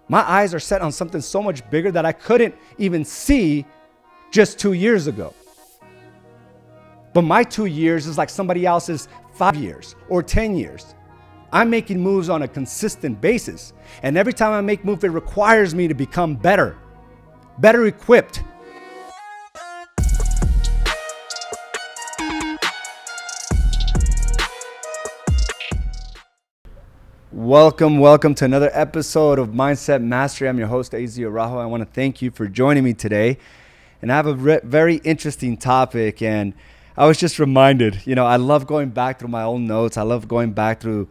My eyes are set on something so much bigger that I couldn't even see just 2 years ago. But my 2 years is like somebody else's 5 years or 10 years. I'm making moves on a consistent basis. And every time I make moves, it requires me to become better equipped. Welcome to another episode of Mindset Mastery. I'm your host, Araujo. I want to thank you for joining me today. And I have a very interesting topic. And I was just reminded, I love going back through my own notes. I love going back through,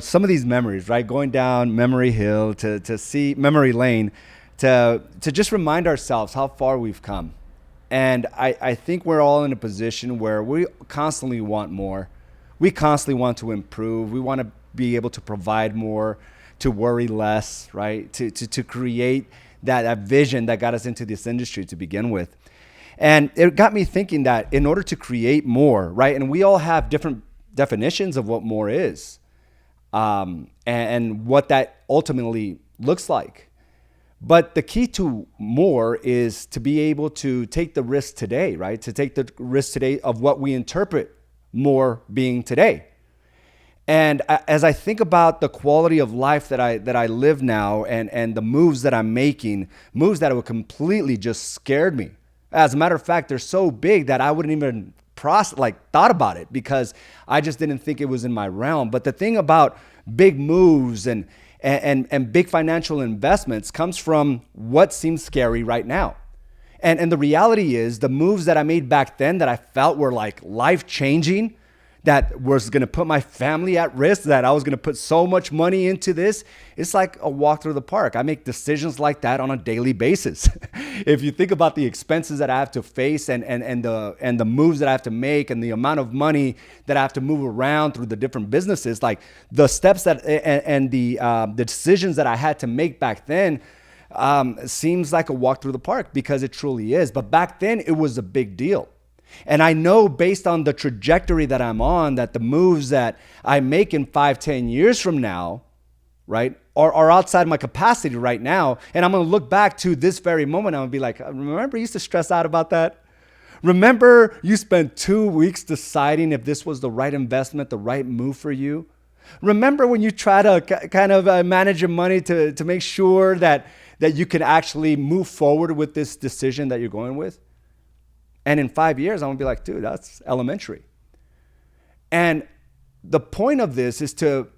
some of these memories, right? Going down memory hill to see memory lane, to just remind ourselves how far we've come. And I think we're all in a position where we constantly want more. We constantly want to improve. We want to be able to provide more, to worry less, right? To create that vision that got us into this industry to begin with. And it got me thinking that in order to create more, right? And we all have different definitions of what more is, and what that ultimately looks like. But the key to more is to be able to take the risk today, right? To take the risk today of what we interpret more being today. And as I think about the quality of life that I live now and the moves that I'm making, moves that have completely just scared me. As a matter of fact, they're so big that I wouldn't even thought about it because I just didn't think it was in my realm. But the thing about big moves and big financial investments comes from what seems scary right now. And the reality is the moves that I made back then that I felt were like life-changing, that was going to put my family at risk, that I was going to put so much money into this, it's like a walk through the park. I make decisions like that on a daily basis. If you think about the expenses that I have to face and the moves that I have to make and the amount of money that I have to move around through the different businesses, like the steps that and the decisions that I had to make back then, seems like a walk through the park because it truly is. But back then it was a big deal. And I know based on the trajectory that I'm on, that the moves that I make in 5-10 years from now, right, are outside my capacity right now. And I'm going to look back to this very moment. I'm going to be like, remember you used to stress out about that? Remember you spent 2 weeks deciding if this was the right investment, the right move for you? Remember when you try to kind of manage your money to make sure that you can actually move forward with this decision that you're going with? And in 5 years, I'm gonna be like, dude, that's elementary. And the point of this is to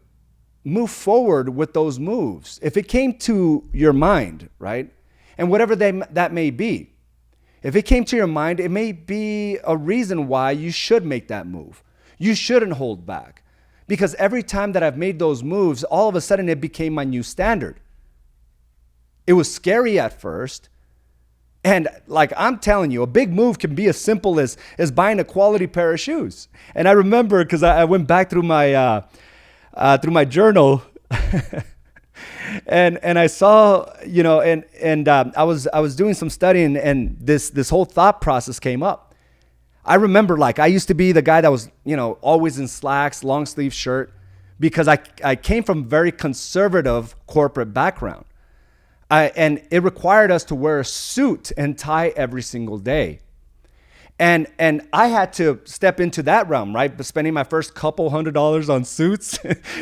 move forward with those moves. If it came to your mind, right? And whatever that may be, if it came to your mind, it may be a reason why you should make that move. You shouldn't hold back. Because every time that I've made those moves, all of a sudden it became my new standard. It was scary at first. And like I'm telling you, a big move can be as simple as buying a quality pair of shoes. And I remember because I went back through my journal, and I saw, I was doing some studying, and this whole thought process came up. I remember I used to be the guy that was always in slacks, long sleeve shirt, because I came from a very conservative corporate background. And it required us to wear a suit and tie every single day. And I had to step into that realm, right? Spending my first couple $100s on suits,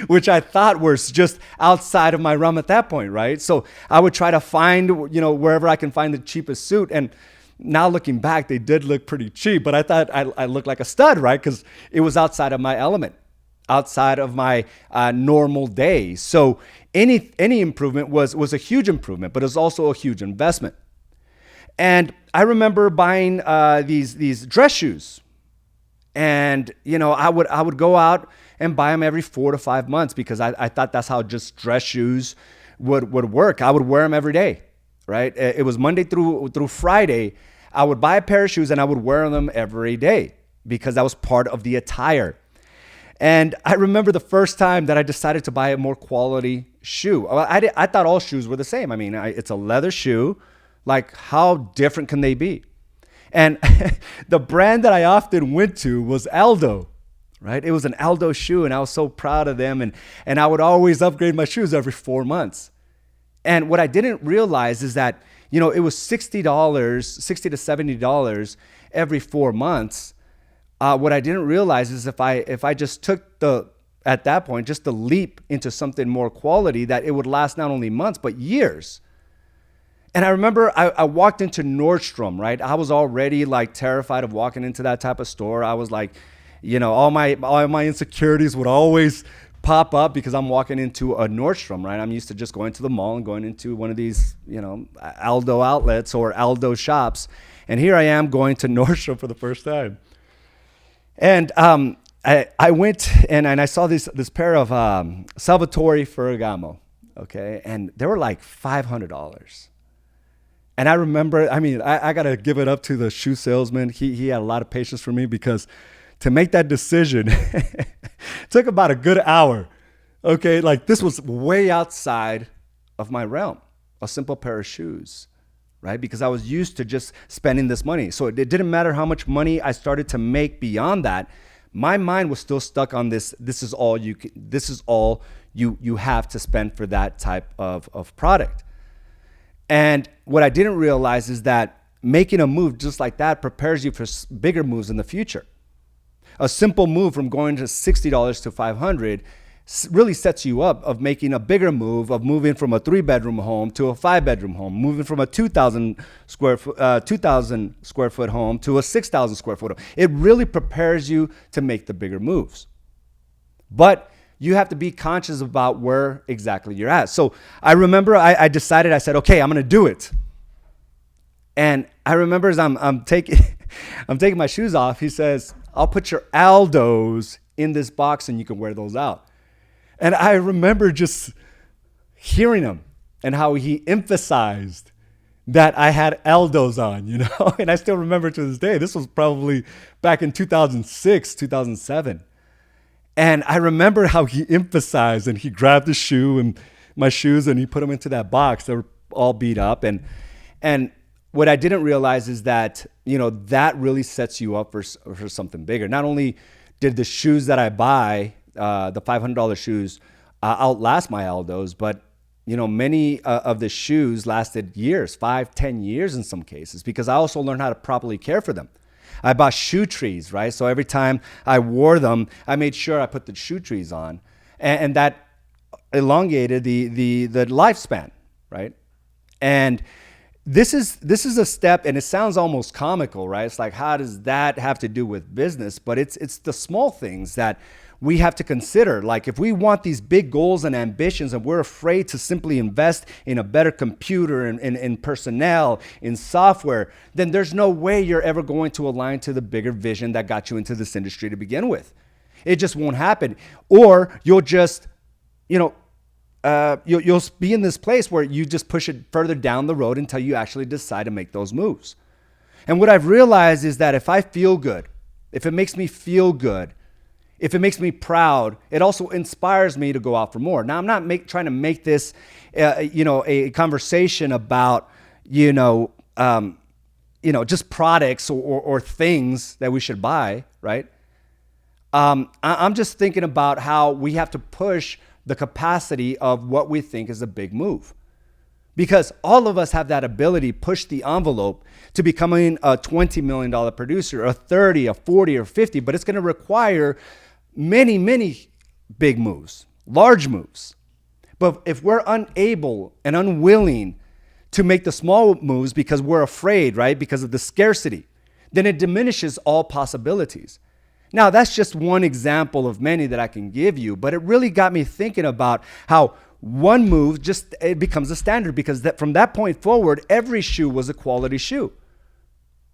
which I thought was just outside of my realm at that point, right? So I would try to find, wherever I can find the cheapest suit. And now looking back, they did look pretty cheap, but I thought I looked like a stud, right? Because it was outside of my element, outside of my normal day. So any improvement was a huge improvement, but it was also a huge investment. And I remember buying these dress shoes, and I would go out and buy them every 4 to 5 months because I thought that's how just dress shoes would work. I would wear them every day, right? It was Monday through Friday. I would buy a pair of shoes and I would wear them every day because that was part of the attire. And I remember the first time that I decided to buy a more quality shoe. I thought all shoes were the same. I mean, it's a leather shoe. Like, how different can they be? And the brand that I often went to was Aldo, right? It was an Aldo shoe, and I was so proud of them. And I would always upgrade my shoes every 4 months. And what I didn't realize is that, it was $60 to $70 every 4 months. What I didn't realize is if I just took at that point, just the leap into something more quality, that it would last not only months, but years. And I remember I walked into Nordstrom, right? I was already like terrified of walking into that type of store. I was like, all my insecurities would always pop up because I'm walking into a Nordstrom, right? I'm used to just going to the mall and going into one of these, Aldo outlets or Aldo shops. And here I am going to Nordstrom for the first time. And I went and I saw this pair of Salvatore Ferragamo, okay? And they were like $500. And I remember, I got to give it up to the shoe salesman. He had a lot of patience for me because to make that decision took about a good hour. Okay, like this was way outside of my realm, a simple pair of shoes, right? Because I was used to just spending this money. So it didn't matter how much money I started to make beyond that. My mind was still stuck on this. This is all you have to spend for that type of product. And what I didn't realize is that making a move just like that prepares you for bigger moves in the future. A simple move from going to $60 to $500 really sets you up of making a bigger move, of moving from a 3-bedroom home to a 5-bedroom home, moving from a 2,000 square foot home to a 6,000 square foot home. It really prepares you to make the bigger moves. But you have to be conscious about where exactly you're at. So I remember I decided, I said, okay, I'm going to do it. And I remember as I'm taking my shoes off, he says, I'll put your Aldos in this box and you can wear those out. And I remember just hearing him and how he emphasized that I had Aldos on, and I still remember to this day, this was probably back in 2006, 2007. And I remember how he emphasized and he grabbed the shoe and my shoes and he put them into that box. They were all beat up. And what I didn't realize is that, that really sets you up for something bigger. Not only did the shoes that I buy, the $500 shoes, outlast my Aldos, but, many of the shoes lasted years, 5-10 years in some cases, because I also learned how to properly care for them. I bought shoe trees, right? So every time I wore them, I made sure I put the shoe trees on, and that elongated the lifespan, right? And this is a step, and it sounds almost comical, right? It's like, how does that have to do with business? But it's the small things that we have to consider. Like if we want these big goals and ambitions and we're afraid to simply invest in a better computer, in personnel, in software, then there's no way you're ever going to align to the bigger vision that got you into this industry to begin with. It just won't happen. Or you'll just, you'll be in this place where you just push it further down the road until you actually decide to make those moves. And what I've realized is that if I feel good, if it makes me feel good, if it makes me proud, it also inspires me to go out for more. Now, I'm not trying to make this, a conversation about, just products or things that we should buy, right? I'm just thinking about how we have to push the capacity of what we think is a big move. Because all of us have that ability, push the envelope to becoming a $20 million producer, a 30, a 40, or 50, but it's going to require many, many big moves, large moves. But if we're unable and unwilling to make the small moves because we're afraid, right, because of the scarcity, then it diminishes all possibilities. Now, that's just one example of many that I can give you, but it really got me thinking about how one move it becomes a standard, because from that point forward, every shoe was a quality shoe.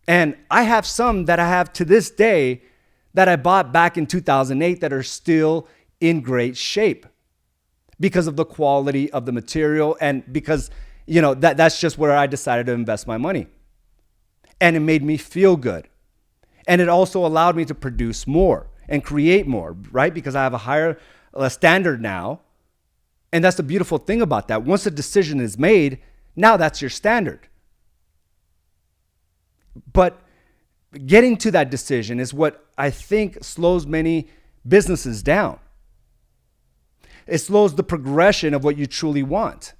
And I have some that I have to this day that I bought back in 2008 that are still in great shape because of the quality of the material and because, that's just where I decided to invest my money. And it made me feel good. And it also allowed me to produce more and create more, right? Because I have a higher standard now. And that's the beautiful thing about that. Once a decision is made, now that's your standard. But getting to that decision is what I think slows many businesses down. It slows the progression of what you truly want.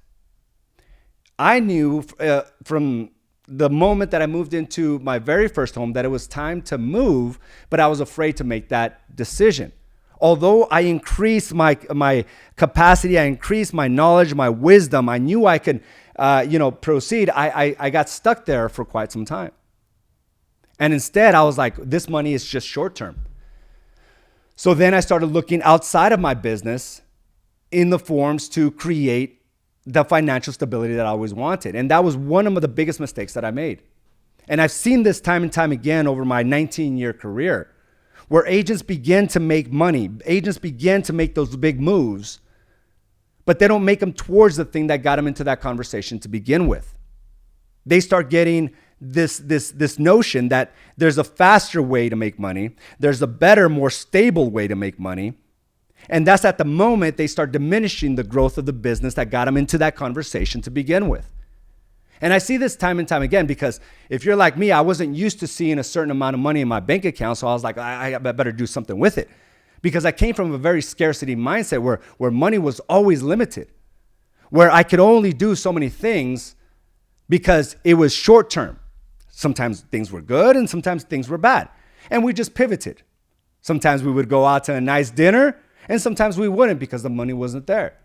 I knew from the moment that I moved into my very first home that it was time to move, but I was afraid to make that decision. Although I increased my capacity, I increased my knowledge, my wisdom, I knew I could proceed. I got stuck there for quite some time. And instead, I was like, this money is just short term. So then I started looking outside of my business in the forms to create the financial stability that I always wanted. And that was one of the biggest mistakes that I made. And I've seen this time and time again over my 19-year career, where agents begin to make money. Agents begin to make those big moves, but they don't make them towards the thing that got them into that conversation to begin with. They start getting this notion that there's a faster way to make money. There's a better, more stable way to make money. And that's at the moment they start diminishing the growth of the business that got them into that conversation to begin with. And I see this time and time again, because if you're like me, I wasn't used to seeing a certain amount of money in my bank account. So I was like, I better do something with it, because I came from a very scarcity mindset where money was always limited, where I could only do so many things because it was short term. Sometimes things were good and sometimes things were bad. And we just pivoted. Sometimes we would go out to a nice dinner and sometimes we wouldn't because the money wasn't there.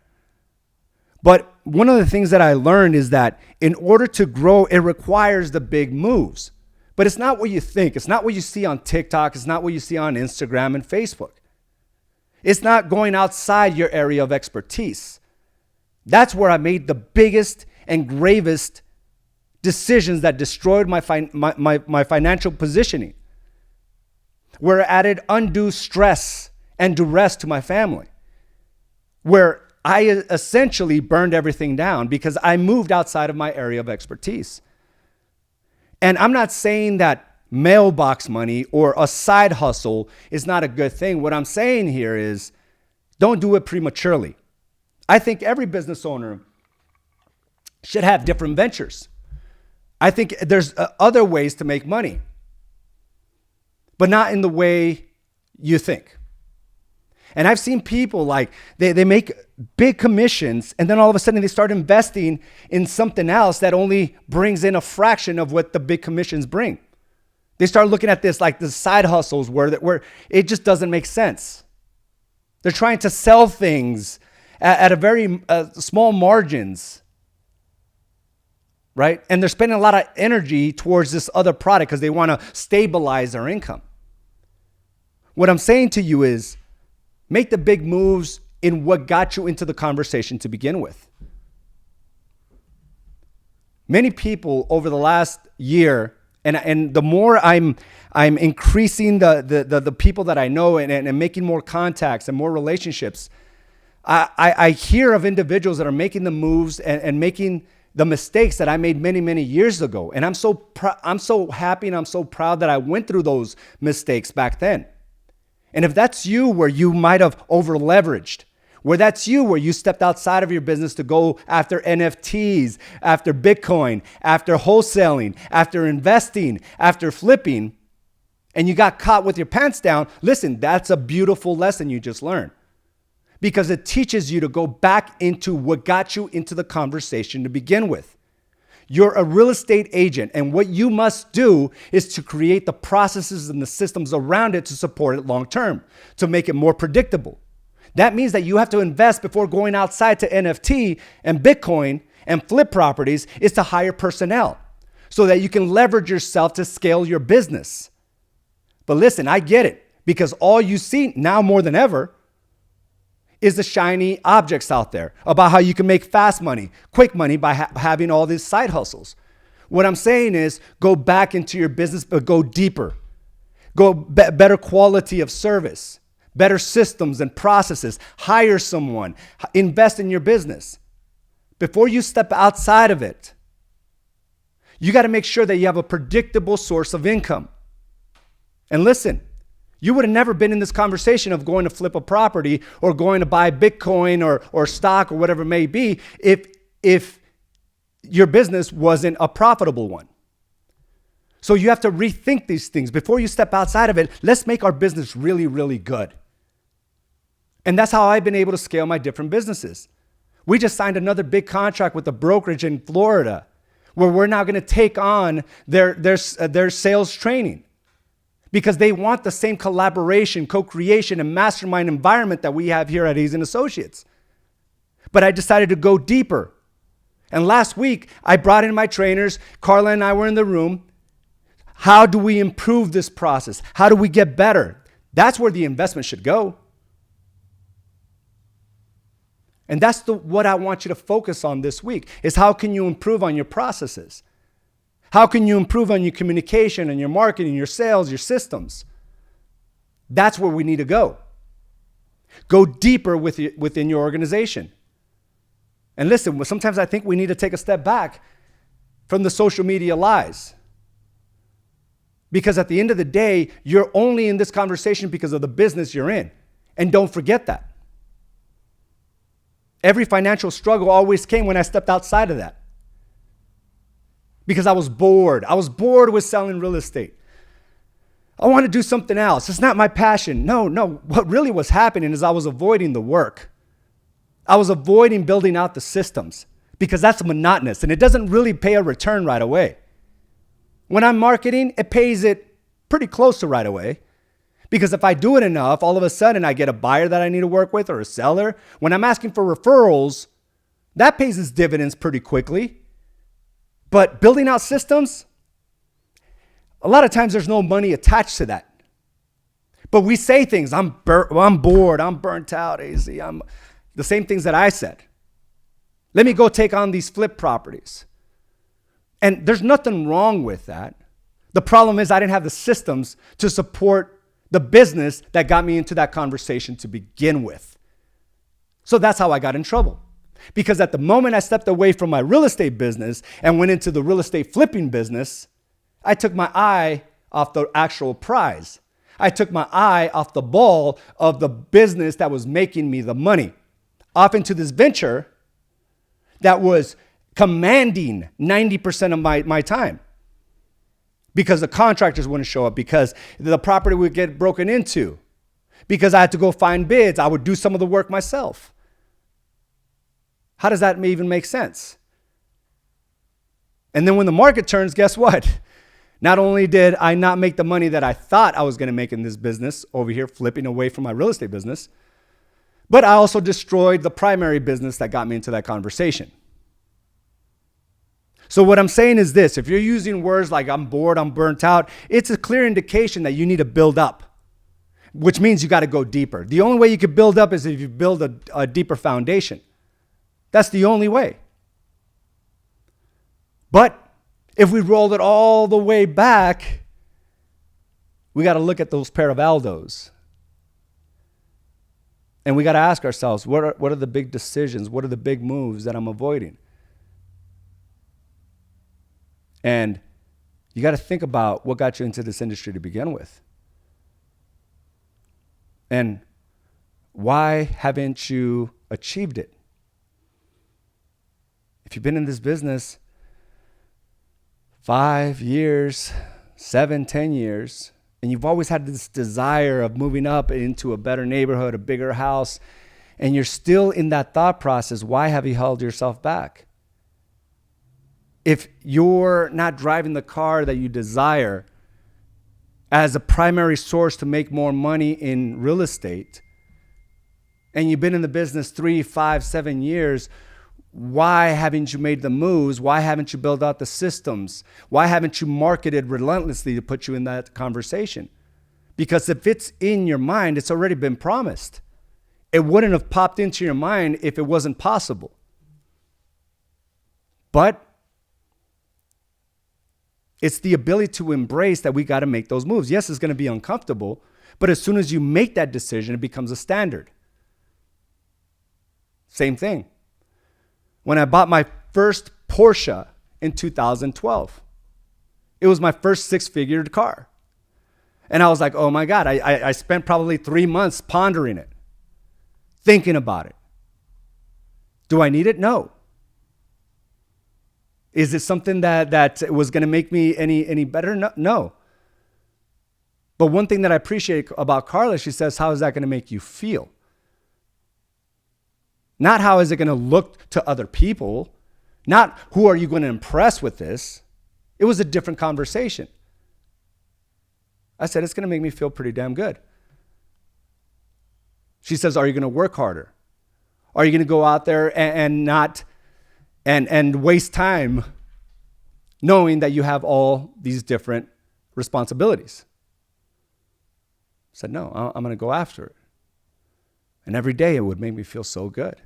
But one of the things that I learned is that in order to grow, it requires the big moves. But it's not what you think. It's not what you see on TikTok. It's not what you see on Instagram and Facebook. It's not going outside your area of expertise. That's where I made the biggest and gravest decisions that destroyed my financial positioning, where it added undue stress and duress to my family, where I essentially burned everything down because I moved outside of my area of expertise. And I'm not saying that mailbox money or a side hustle is not a good thing. What I'm saying here is don't do it prematurely. I think every business owner should have different ventures. I think there's other ways to make money, but not in the way you think. And I've seen people like they make big commissions and then all of a sudden they start investing in something else that only brings in a fraction of what the big commissions bring. They start looking at this like the side hustles where it just doesn't make sense. They're trying to sell things at a very small margins, right? And they're spending a lot of energy towards this other product because they want to stabilize their income. What I'm saying to you is make the big moves in what got you into the conversation to begin with. Many people over the last year, and the more I'm increasing the people that I know and making more contacts and more relationships, I hear of individuals that are making the moves and making the mistakes that I made many, many years ago. And I'm so happy and I'm so proud that I went through those mistakes back then. And if that's you, where you might have over leveraged, where that's you, where you stepped outside of your business to go after NFTs, after Bitcoin, after wholesaling, after investing, after flipping, and you got caught with your pants down, listen, that's a beautiful lesson you just learned, because it teaches you to go back into what got you into the conversation to begin with. You're a real estate agent, and what you must do is to create the processes and the systems around it to support it long term, to make it more predictable. That means that you have to invest before going outside to NFT and Bitcoin and flip properties is to hire personnel so that you can leverage yourself to scale your business. But listen, I get it, because all you see now more than ever is the shiny objects out there about how you can make fast money, quick money by having all these side hustles. What I'm saying is go back into your business, but go deeper. Go better quality of service, better systems and processes. Hire someone, invest in your business. Before you step outside of it, you got to make sure that you have a predictable source of income. And listen, you would have never been in this conversation of going to flip a property or going to buy Bitcoin or stock or whatever it may be if your business wasn't a profitable one. So you have to rethink these things. Before you step outside of it, let's make our business really, really good. And that's how I've been able to scale my different businesses. We just signed another big contract with a brokerage in Florida where we're now going to take on their sales training because they want the same collaboration, co-creation, and mastermind environment that we have here at Hayes & Associates. But I decided to go deeper. And last week, I brought in my trainers. Carla and I were in the room. How do we improve this process? How do we get better? That's where the investment should go. And that's what I want you to focus on this week, is how can you improve on your processes? How can you improve on your communication and your marketing, your sales, your systems? That's where we need to go. Go deeper within your organization. And listen, sometimes I think we need to take a step back from the social media lies. Because at the end of the day, you're only in this conversation because of the business you're in. And don't forget that. Every financial struggle always came when I stepped outside of that. Because I was bored. I was bored with selling real estate. I want to do something else. It's not my passion. No. What really was happening is I was avoiding the work. I was avoiding building out the systems because that's monotonous and it doesn't really pay a return right away. When I'm marketing, it pays it pretty close to right away. Because if I do it enough, all of a sudden I get a buyer that I need to work with or a seller. When I'm asking for referrals, that pays its dividends pretty quickly. But building out systems, a lot of times there's no money attached to that. But we say things, I'm bored, I'm burnt out, AZ. I'm the same things that I said. Let me go take on these flip properties. And there's nothing wrong with that. The problem is I didn't have the systems to support the business that got me into that conversation to begin with. So that's how I got in trouble. Because at the moment I stepped away from my real estate business and went into the real estate flipping business, I took my eye off the actual prize. I took my eye off the ball of the business that was making me the money. Off into this venture that was commanding 90% of my time. Because the contractors wouldn't show up, because the property would get broken into, because I had to go find bids. I would do some of the work myself. How does that even make sense? And then when the market turns, guess what? Not only did I not make the money that I thought I was going to make in this business over here, flipping away from my real estate business, but I also destroyed the primary business that got me into that conversation. So what I'm saying is this: if you're using words like I'm bored, I'm burnt out, it's a clear indication that you need to build up, which means you got to go deeper. The only way you can build up is if you build a deeper foundation. That's the only way. But if we roll it all the way back, we got to look at those pair of Aldos. And we got to ask ourselves, what are the big decisions? What are the big moves that I'm avoiding? And you got to think about what got you into this industry to begin with. And why haven't you achieved it? If you've been in this business 5 years, 7, 10 years, and you've always had this desire of moving up into a better neighborhood, a bigger house, and you're still in that thought process, why have you held yourself back? If you're not driving the car that you desire as a primary source to make more money in real estate, and you've been in the business 3, 5, 7 years, why haven't you made the moves? Why haven't you built out the systems? Why haven't you marketed relentlessly to put you in that conversation? Because if it's in your mind, it's already been promised. It wouldn't have popped into your mind if it wasn't possible. But it's the ability to embrace that we got to make those moves. Yes, it's going to be uncomfortable, but as soon as you make that decision, it becomes a standard. Same thing. When I bought my first Porsche in 2012, it was my first 6-figure car. And I was like, oh my God, I spent probably 3 months pondering it, thinking about it. Do I need it? No. Is it something that was going to make me any better? No. But one thing that I appreciate about Carla, she says, how is that going to make you feel? Not how is it going to look to other people, not who are you going to impress with this. It was a different conversation. I said, it's going to make me feel pretty damn good. She says, are you going to work harder? Are you going to go out there and not waste time knowing that you have all these different responsibilities? I said, no, I'm going to go after it. And every day it would make me feel so good.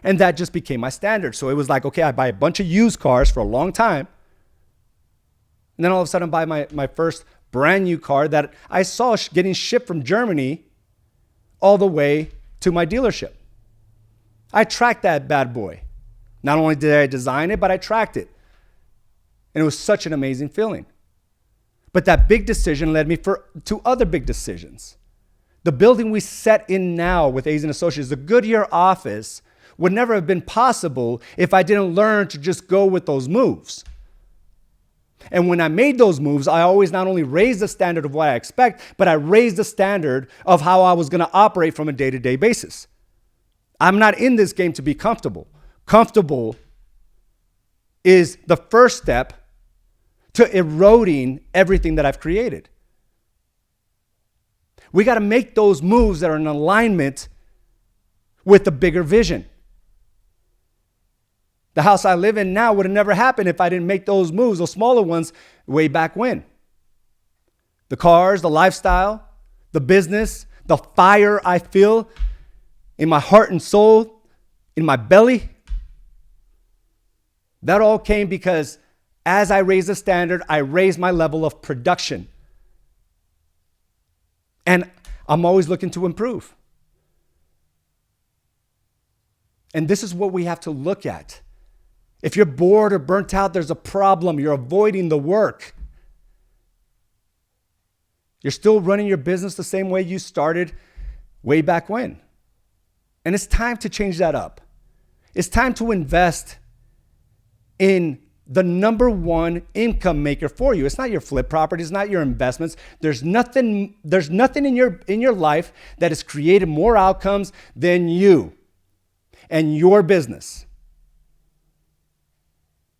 And that just became my standard. So it was like, okay, I buy a bunch of used cars for a long time. And then all of a sudden I buy my first brand new car that I saw getting shipped from Germany all the way to my dealership. I tracked that bad boy. Not only did I design it, but I tracked it. And it was such an amazing feeling. But that big decision led me to other big decisions. The building we set in now with A's and Associates, the Goodyear office, would never have been possible if I didn't learn to just go with those moves. And when I made those moves, I always not only raised the standard of what I expect, but I raised the standard of how I was going to operate from a day-to-day basis. I'm not in this game to be comfortable. Comfortable is the first step to eroding everything that I've created. We got to make those moves that are in alignment with the bigger vision. The house I live in now would have never happened if I didn't make those moves, those smaller ones, way back when. The cars, the lifestyle, the business, the fire I feel in my heart and soul, in my belly, that all came because as I raised the standard, I raised my level of production. And I'm always looking to improve. And this is what we have to look at. If you're bored or burnt out, there's a problem. You're avoiding the work. You're still running your business the same way you started way back when. And it's time to change that up. It's time to invest in the number one income maker for you. It's not your flip properties, not your investments. There's nothing in your life that has created more outcomes than you and your business.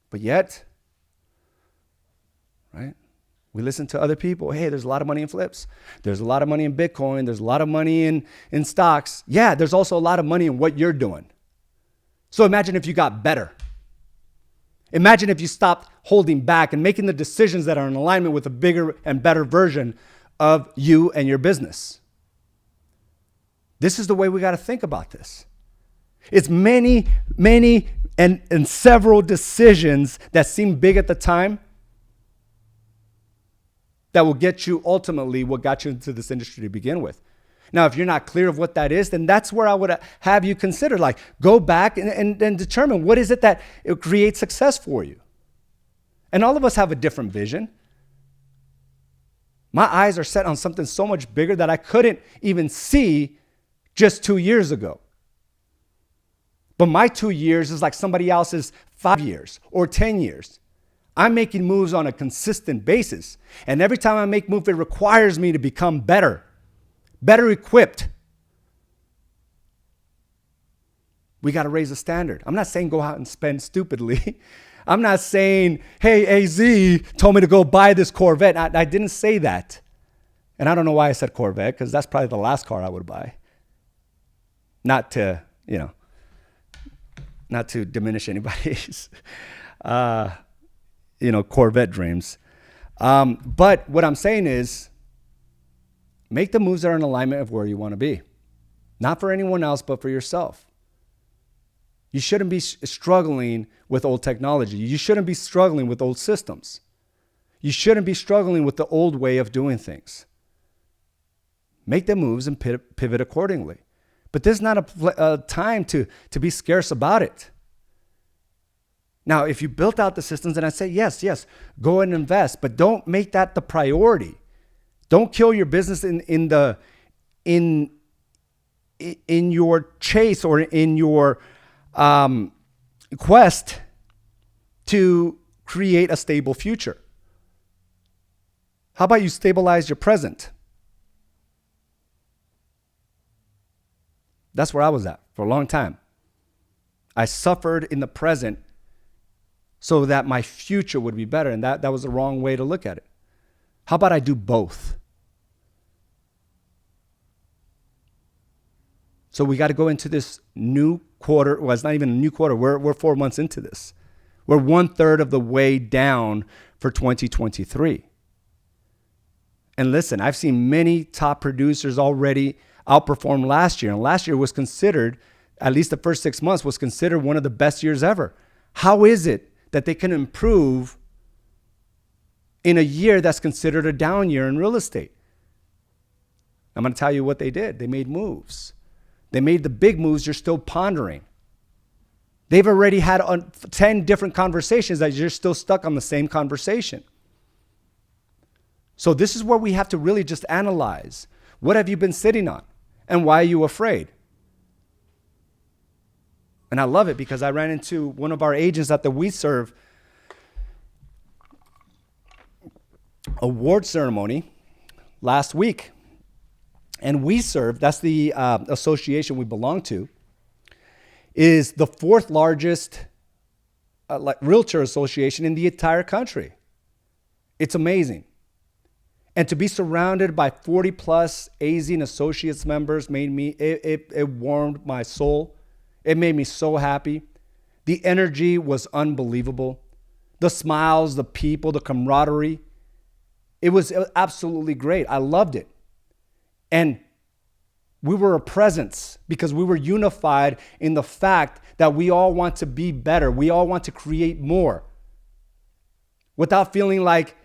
But yet, right? We listen to other people. Hey, there's a lot of money in flips. There's a lot of money in Bitcoin. There's a lot of money in stocks. Yeah, there's also a lot of money in what you're doing. So imagine if you got better. Imagine if you stopped holding back and making the decisions that are in alignment with a bigger and better version of you and your business. This is the way we got to think about this. It's many and several decisions that seem big at the time that will get you ultimately what got you into this industry to begin with. Now, if you're not clear of what that is, then that's where I would have you consider, like, go back and determine what is it that it creates success for you. And all of us have a different vision. My eyes are set on something so much bigger that I couldn't even see just 2 years ago. But my 2 years is like somebody else's 5 years or 10 years. I'm making moves on a consistent basis. And every time I make moves, it requires me to become better equipped. We got to raise the standard. I'm not saying go out and spend stupidly. I'm not saying, hey, AZ told me to go buy this Corvette. I didn't say that. And I don't know why I said Corvette, because that's probably the last car I would buy. Not to diminish anybody's, Corvette dreams. But what I'm saying is, make the moves that are in alignment of where you want to be. Not for anyone else, but for yourself. You shouldn't be struggling with old technology. You shouldn't be struggling with old systems. You shouldn't be struggling with the old way of doing things. Make the moves and pivot accordingly. But this is not a time to be scarce about it. Now, if you built out the systems, and I say, yes, go and invest, but don't make that the priority. Don't kill your business in your chase or in your quest to create a stable future. How about you stabilize your present? That's where I was at for a long time. I suffered in the present so that my future would be better. And that was the wrong way to look at it. How about I do both? So we got to go into this new quarter. Well, it's not even a new quarter. We're 4 months into this. We're 1/3 of the way down for 2023. And listen, I've seen many top producers already outperform last year. And last year was considered, at least the first 6 months, was considered one of the best years ever. How is it that they can improve in a year that's considered a down year in real estate? I'm going to tell you what they did. They made moves. They made the big moves you're still pondering. They've already had 10 different conversations that you're still stuck on the same conversation. So this is where we have to really just analyze. What have you been sitting on? And why are you afraid? And I love it because I ran into one of our agents at the We Serve award ceremony last week. And We Serve, that's the association we belong to, is the 4th largest realtor association in the entire country. It's amazing. And to be surrounded by 40 plus AZ and Associates members it warmed my soul. It made me so happy. The energy was unbelievable. The smiles, the people, the camaraderie. It was absolutely great. I loved it. And we were a presence because we were unified in the fact that we all want to be better. We all want to create more without feeling like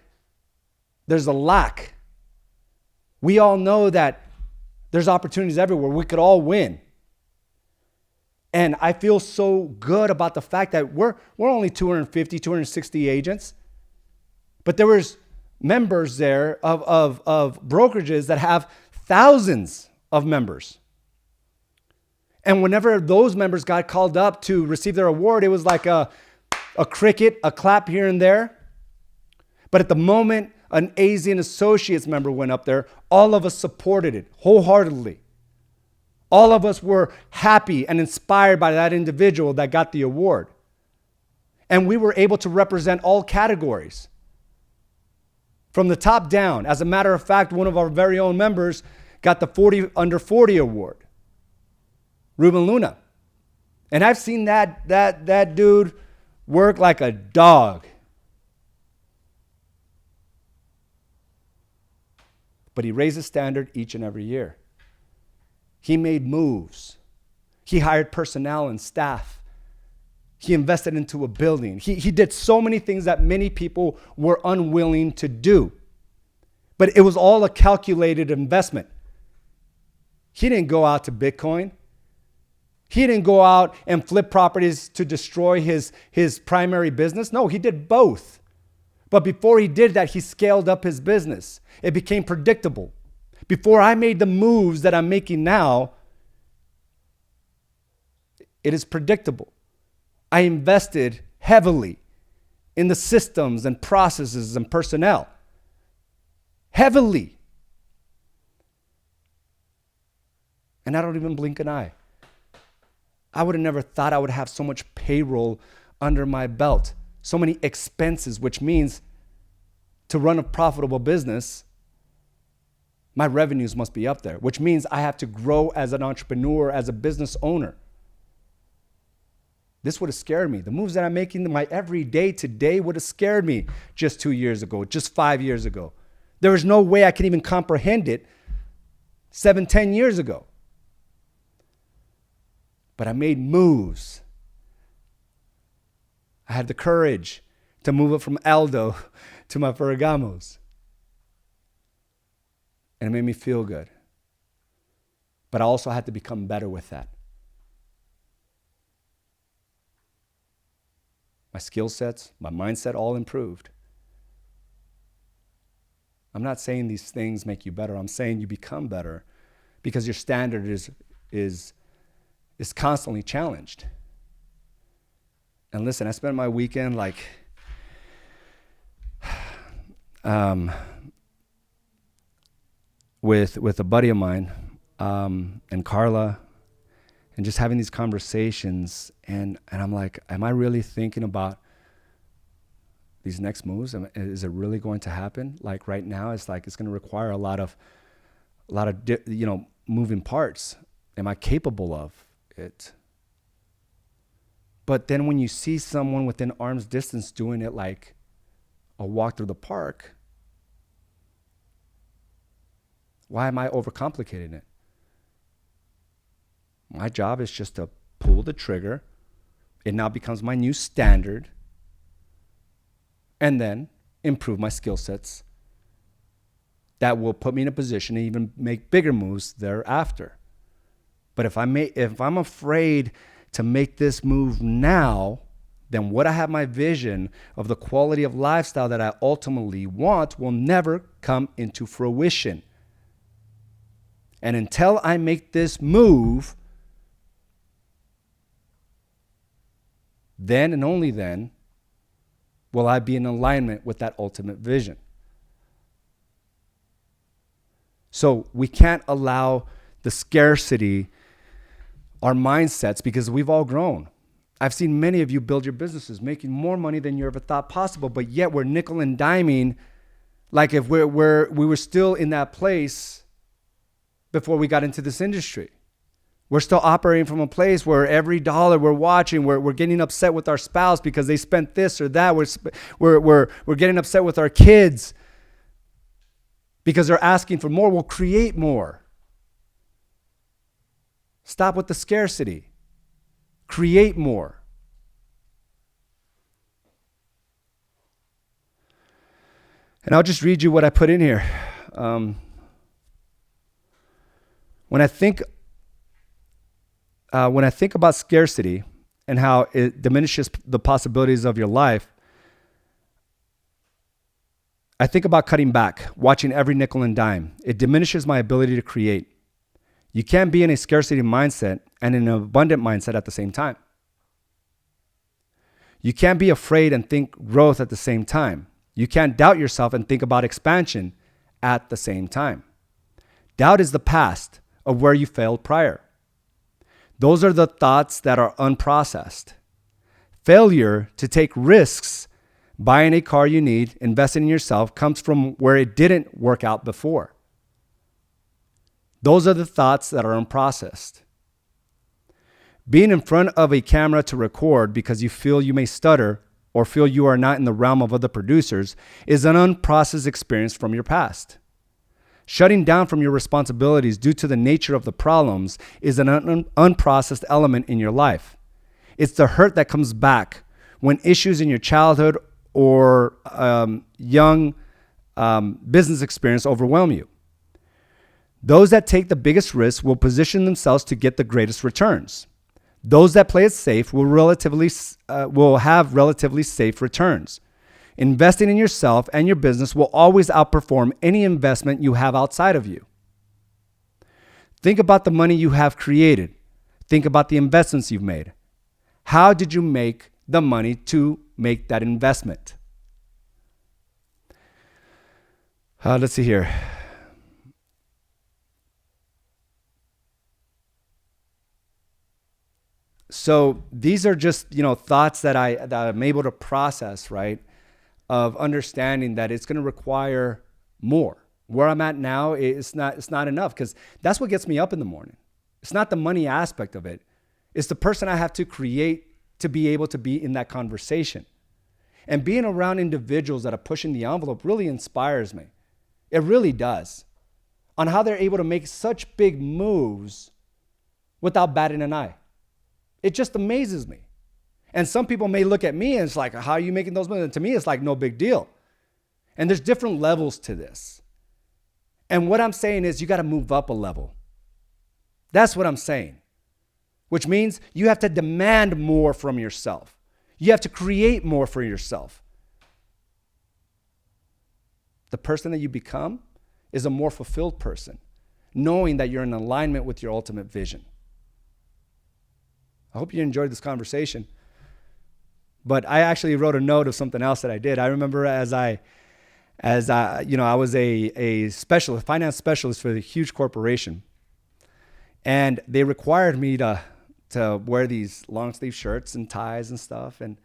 there's a lack. We all know that there's opportunities everywhere. We could all win. And I feel so good about the fact that we're only 250, 260 agents. But there was members there of brokerages that have thousands of members. And whenever those members got called up to receive their award, it was like a cricket, a clap here and there. But at the moment an AZ and Associates member went up there, all of us supported it wholeheartedly. All of us were happy and inspired by that individual that got the award. And we were able to represent all categories from the top down. As a matter of fact, one of our very own members got the 40 under 40 award, Ruben Luna. And I've seen that dude work like a dog. But he raised the standard each and every year. He made moves. He hired personnel and staff. He invested into a building. He did so many things that many people were unwilling to do. But it was all a calculated investment. He didn't go out to Bitcoin. He didn't go out and flip properties to destroy his primary business. No, he did both. But before he did that, he scaled up his business. It became predictable. Before I made the moves that I'm making now, it is predictable. I invested heavily in the systems and processes and personnel. Heavily. And I don't even blink an eye. I would have never thought I would have so much payroll under my belt, so many expenses, which means to run a profitable business, my revenues must be up there, which means I have to grow as an entrepreneur, as a business owner. This would have scared me. The moves that I'm making in my everyday today would have scared me just 2 years ago, just 5 years ago. There was no way I could even comprehend it 7, 10 years ago. But I made moves. I had the courage to move it from Aldo to my Ferragamos. And it made me feel good. But I also had to become better with that. My skill sets, my mindset all improved. I'm not saying these things make you better. I'm saying you become better because your standard is constantly challenged. And listen, I spent my weekend with a buddy of mine and Carla and just having these conversations. And I'm like, am I really thinking about these next moves? Is it really going to happen? Like right now, it's like, it's going to require a lot of, moving parts. Am I capable of it? But then when you see someone within arm's distance doing it like a walk through the park, why am I overcomplicating it? My job is just to pull the trigger. It now becomes my new standard. And then improve my skill sets that will put me in a position to even make bigger moves thereafter. But if I'm afraid to make this move now, then what I have my vision of the quality of lifestyle that I ultimately want will never come into fruition. And until I make this move, then and only then will I be in alignment with that ultimate vision. So we can't allow the scarcity, our mindsets, because we've all grown. I've seen many of you build your businesses making more money than you ever thought possible, but yet we're nickel and diming like if we were still in that place before we got into this industry. We're still operating from a place where every dollar we're watching, we're getting upset with our spouse because they spent this or that. We're getting upset with our kids because they're asking for more. We'll create more. Stop with the scarcity. Create more. And I'll just read you what I put in here. When I think about scarcity and how it diminishes the possibilities of your life, I think about cutting back, watching every nickel and dime. It diminishes my ability to create. You can't be in a scarcity mindset and in an abundant mindset at the same time. You can't be afraid and think growth at the same time. You can't doubt yourself and think about expansion at the same time. Doubt is the past of where you failed prior. Those are the thoughts that are unprocessed. Failure to take risks, buying a car you need, investing in yourself, comes from where it didn't work out before. Those are the thoughts that are unprocessed. Being in front of a camera to record because you feel you may stutter or feel you are not in the realm of other producers is an unprocessed experience from your past. Shutting down from your responsibilities due to the nature of the problems is an unprocessed element in your life. It's the hurt that comes back when issues in your childhood or young business experience overwhelm you. Those that take the biggest risks will position themselves to get the greatest returns. Those that play it safe will have relatively safe returns. Investing in yourself and your business will always outperform any investment you have outside of you. Think about the money you have created. Think about the investments you've made. How did you make the money to make that investment? Let's see here. So these are just, thoughts that I'm able to process, right? Of understanding that it's going to require more. Where I'm at now, it's not enough, because that's what gets me up in the morning. It's not the money aspect of it. It's the person I have to create to be able to be in that conversation. And being around individuals that are pushing the envelope really inspires me. It really does. On how they're able to make such big moves without batting an eye. It just amazes me. And some people may look at me and it's like, how are you making those moves? And to me, it's like no big deal. And there's different levels to this. And what I'm saying is you got to move up a level. That's what I'm saying. Which means you have to demand more from yourself. You have to create more for yourself. The person that you become is a more fulfilled person, knowing that you're in alignment with your ultimate vision. I hope you enjoyed this conversation. But I actually wrote a note of something else that I did. I remember as I was a finance specialist for a huge corporation, and they required me to to wear these long sleeve shirts and ties and stuff. And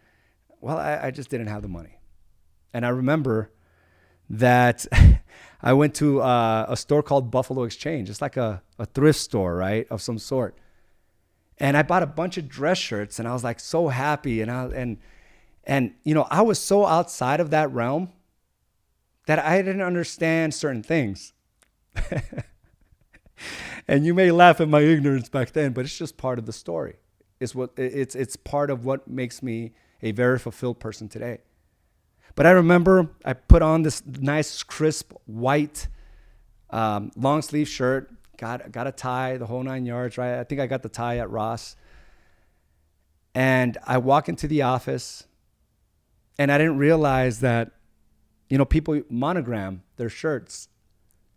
well, I just didn't have the money. And I remember that I went to a store called Buffalo Exchange. It's like a thrift store, right, of some sort. And I bought a bunch of dress shirts, and I was like so happy. And you know, I was so outside of that realm that I didn't understand certain things. And you may laugh at my ignorance back then, but it's just part of the story. It's part of what makes me a very fulfilled person today. But I remember I put on this nice, crisp, white, long sleeve shirt, got a tie, the whole 9 yards, right? I think I got the tie at Ross. And I walk into the office, and I didn't realize that, you know, people monogram their shirts.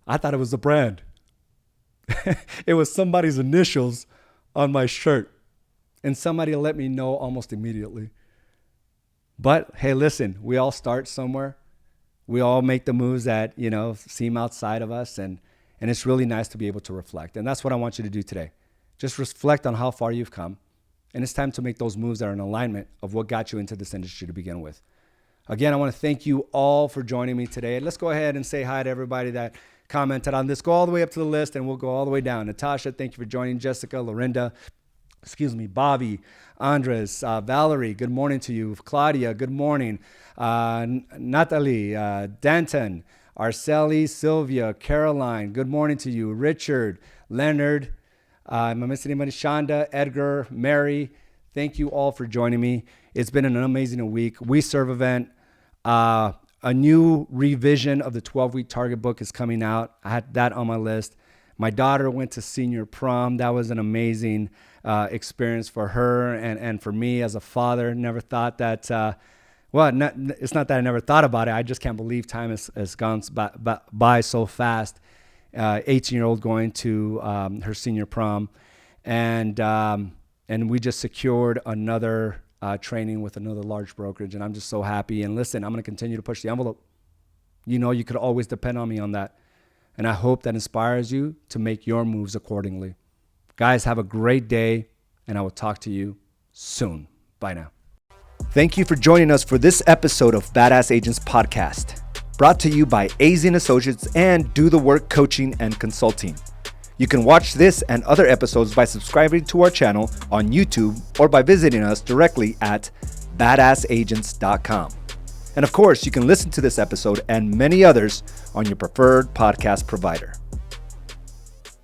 I thought it was the brand. It was somebody's initials on my shirt. And somebody let me know almost immediately. But hey, listen, we all start somewhere. We all make the moves that, you know, seem outside of us. And it's really nice to be able to reflect. And that's what I want you to do today. Just reflect on how far you've come. And it's time to make those moves that are in alignment of what got you into this industry to begin with. Again, I want to thank you all for joining me today. Let's go ahead and say hi to everybody that commented on this. Go all the way up to the list, and we'll go all the way down. Natasha, thank you for joining. Jessica, Lorinda, Bobby, Andres, Valerie, good morning to you. Claudia, good morning. Natalie, Danton, Arceli, Sylvia, Caroline, good morning to you. Richard, Leonard, am I missing anybody? Shonda, Edgar, Mary, thank you all for joining me. It's been an amazing week. We Serve event. A new revision of the 12-week target book is coming out. I had that on my list. My daughter went to senior prom. That was an amazing experience for her and for me as a father. Never thought that, it's not that I never thought about it. I just can't believe time has gone by so fast. 18-year-old going to her senior prom. And we just secured another training with another large brokerage, and I'm just so happy. And listen, I'm going to continue to push the envelope. You know, you could always depend on me on that. And I hope that inspires you to make your moves accordingly. Guys, have a great day, and I will talk to you soon. Bye now. Thank you for joining us for this episode of Badass Agents Podcast, brought to you by AZ & Associates and Do the Work Coaching and Consulting. You can watch this and other episodes by subscribing to our channel on YouTube or by visiting us directly at badassagents.com. And of course, you can listen to this episode and many others on your preferred podcast provider.